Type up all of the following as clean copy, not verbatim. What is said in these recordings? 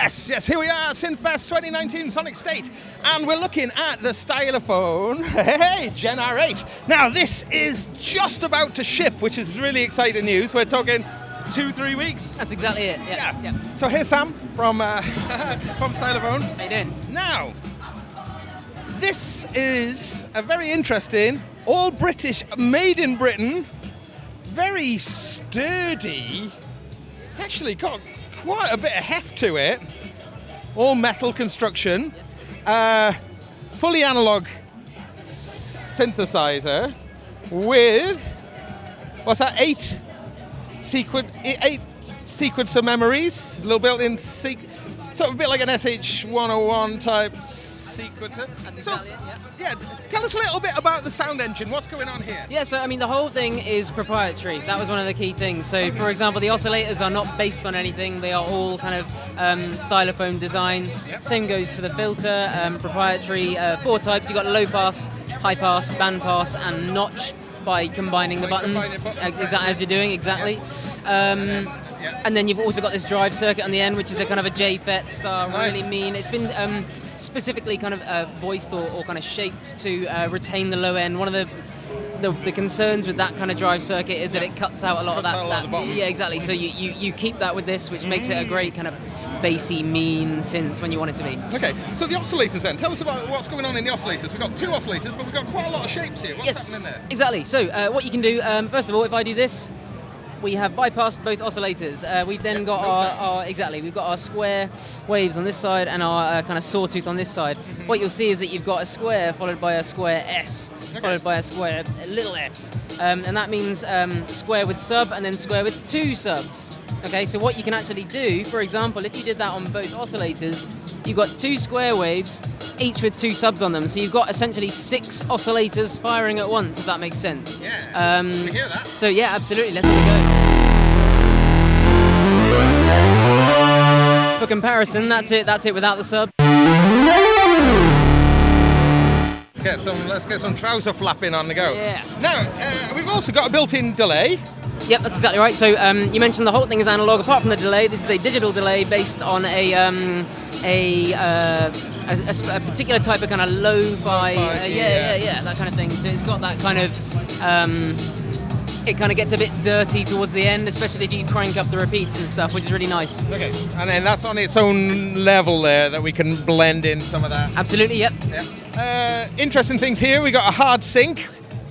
Yes, here we are, SYNTHFEST 2019 Sonicstate, and we're looking at the Stylophone Gen R8. Now, this is just about to ship, which is really exciting news. We're talking 2-3 weeks. That's exactly it. Yeah. So here's Sam from Stylophone. How you doing? Now, this is a very interesting, all British, made in Britain, very sturdy. It's actually got quite a bit of heft to it. All metal construction. Yes. Fully analog synthesizer with, what's that, eight sequencer memories, a little built-in sort of a bit like an SH101 type sequencer. That's exactly it, yeah. Tell us a little bit about the sound engine. What's going on here? Yeah, so I mean the whole thing is proprietary. That was one of the key things. So for example, the oscillators are not based on anything. They are all kind of stylophone design. Yep. Same goes for the filter, proprietary 4 types. You've got low pass, high pass, band pass, and notch by combining the buttons. Exactly as you're doing, exactly. And then you've also got this drive circuit on the end, which is a kind of a JFET style, really mean. It's been specifically kind of voiced or kind of shaped to retain the low end. One of the concerns with that kind of drive circuit is that it cuts out a lot of that. Yeah, exactly. So you keep that with this, which makes it a great kind of bassy, mean synth when you want it to be. Okay, so the oscillators then. Tell us about what's going on in the oscillators. We've got 2 oscillators, but we've got quite a lot of shapes here. What's happening there? Exactly. So what you can do, first of all, if I do this, we have bypassed both oscillators. We've then got we've got our square waves on this side and our kind of sawtooth on this side. What you'll see is that you've got a square followed by a square S, followed by a square little s. And that means square with sub and then square with 2 subs. Okay, so what you can actually do, for example, if you did that on both oscillators, you've got 2 square waves, each with 2 subs on them. So you've got essentially 6 oscillators firing at once, if that makes sense. Yeah, can we hear that? So yeah, absolutely, let's have a go. For comparison, that's it without the sub. Let's get some trouser flapping on the go. Yeah. Now, we've also got a built-in delay. Yep, that's exactly right. So you mentioned the whole thing is analog. Apart from the delay, this is a digital delay based on a particular type of kind of lo-fi. That kind of thing. So it's got that kind of. It kind of gets a bit dirty towards the end, especially if you crank up the repeats and stuff, which is really nice. Okay, and then that's on its own level there that we can blend in some of that. Absolutely, yep. Interesting things here. We got a hard sync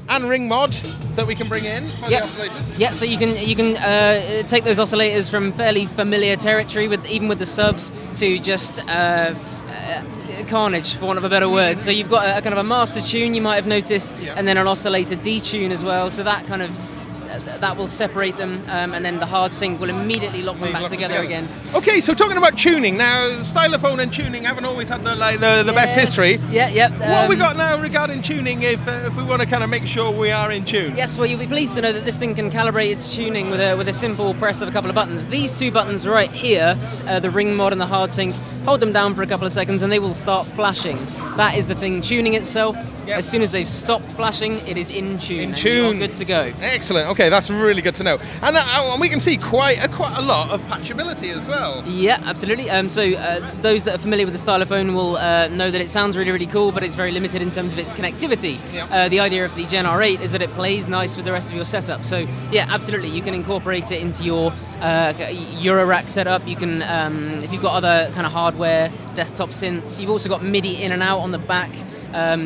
and ring mod that we can bring in for the oscillators. Yeah, so you can take those oscillators from fairly familiar territory, even with the subs, to just carnage, for want of a better word. So you've got a kind of a master tune, you might have noticed, and then an oscillator detune as well. So that kind of that will separate them, and then the hard sync will immediately lock them back together again. Okay, so talking about tuning now, Stylophone and tuning haven't always had the best history. Yeah. What have we got now regarding tuning if we want to kind of make sure we are in tune? Yes, well, you'll be pleased to know that this thing can calibrate its tuning with a simple press of a couple of buttons. These 2 buttons right here, the ring mod and the hard sync, hold them down for a couple of seconds and they will start flashing. That is the thing tuning itself. Yep. As soon as they've stopped flashing, it is in tune. In tune. And you're good to go. Excellent. Okay, that's really good to know. And we can see quite a lot of patchability as well. Yeah, absolutely. So those that are familiar with the Stylophone will know that it sounds really, really cool, but it's very limited in terms of its connectivity. Yep. The idea of the Gen R8 is that it plays nice with the rest of your setup. So yeah, absolutely, you can incorporate it into your Eurorack setup. You can, if you've got other kind of hardware, desktop synths, you've also got MIDI in and out on the back.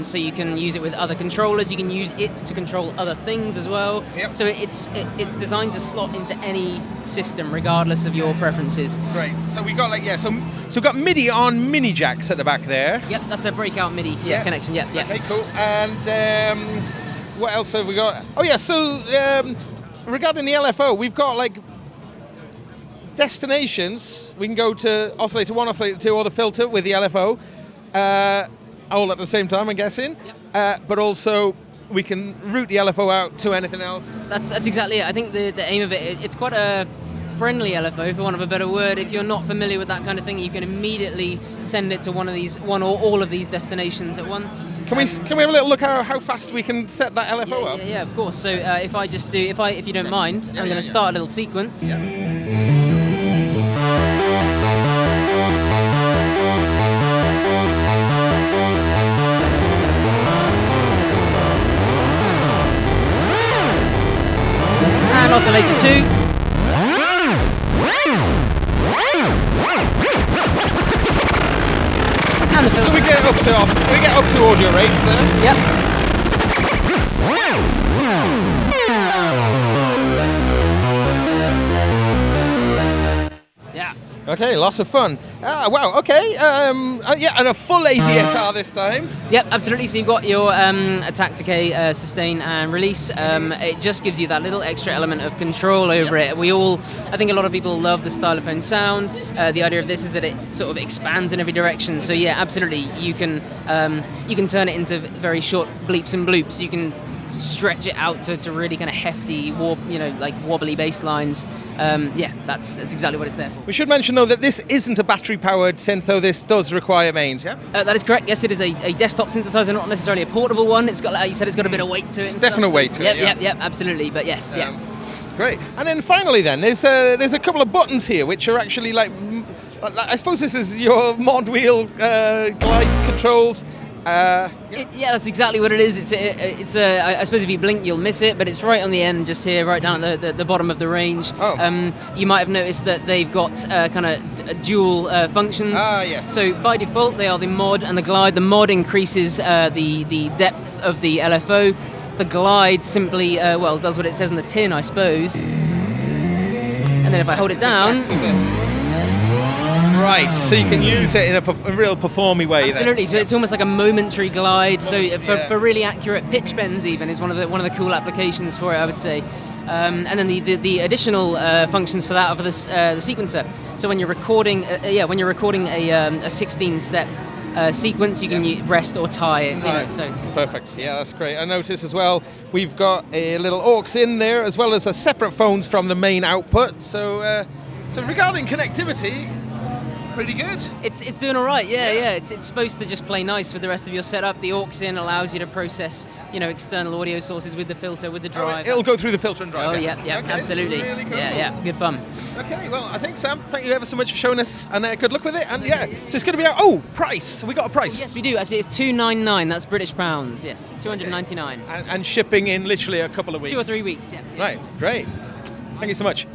So you can use it with other controllers. You can use it to control other things as well. Yep. So it's designed to slot into any system, regardless of your preferences. Great. So we got so we've got MIDI on mini jacks at the back there. Yep, that's a breakout MIDI connection. Yep. Okay, cool. And what else have we got? Oh yeah. So regarding the LFO, we've got destinations. We can go to oscillator 1, oscillator 2, or the filter with the LFO. All at the same time, I'm guessing. Yep. But also, we can route the LFO out to anything else. That's exactly it. I think the aim of it's quite a friendly LFO, for want of a better word. If you're not familiar with that kind of thing, you can immediately send it to one or all of these destinations at once. Can we have a little look at how fast we can set that LFO up? Yeah, of course. So if you don't mind, I'm going to start a little sequence. Yeah. oscillator 2. And the So filter. we get up to audio rates there. Yep. Yeah. Okay, lots of fun. Wow, okay. Yeah, and a full ADSR this time. Yep, absolutely. So you've got your attack, decay, sustain, and release. It just gives you that little extra element of control over it. I think a lot of people love the Stylophone sound. The idea of this is that it sort of expands in every direction. So yeah, absolutely, you can turn it into very short bleeps and bloops. You can stretch it out to really kind of hefty, like wobbly bass lines. Yeah, that's exactly what it's there for. We should mention though that this isn't a battery-powered synth, though this does require mains, yeah? That is correct. Yes, it is a desktop synthesizer, not necessarily a portable one. It's got, like you said, it's got a bit of weight to it. It's definite weight to it. Yep, absolutely. But yes, yeah. Great. And then finally, there's a couple of buttons here which are actually like I suppose this is your mod wheel glide controls. Yeah, that's exactly what it is. It's I suppose if you blink, you'll miss it, but it's right on the end, just here, right down at the bottom of the range. Oh. You might have noticed that they've got kind of dual functions. Yes. So by default, they are the mod and the glide. The mod increases the depth of the LFO. The glide simply, does what it says on the tin, I suppose. And then if I hold it down... Right, so you can use it in a real performy way. Absolutely. Then. So it's almost like a momentary glide. For really accurate pitch bends, even is one of the cool applications for it, I would say. And then the additional functions for that are for the sequencer. So when you're recording, a 16-step sequence, you can rest or tie it. So it's perfect. Yeah, that's great. I notice as well we've got a little aux in there as well as a separate phones from the main output. So regarding connectivity. Pretty good. It's doing all right. Yeah. It's supposed to just play nice with the rest of your setup. The aux in allows you to process, external audio sources with the filter, with the drive. It'll go through the filter and drive. Oh yeah, okay, absolutely. Really cool. Yeah, good fun. Okay, well, I think Sam, thank you ever so much for showing us, and good luck with it. And yeah, so it's going to be out. Oh, price. We got a price. Yes, we do. Actually, it's £299. That's British pounds. Yes, £299. And shipping in literally a couple of weeks. 2 or 3 weeks. Yeah. Right. Great. Thank you so much.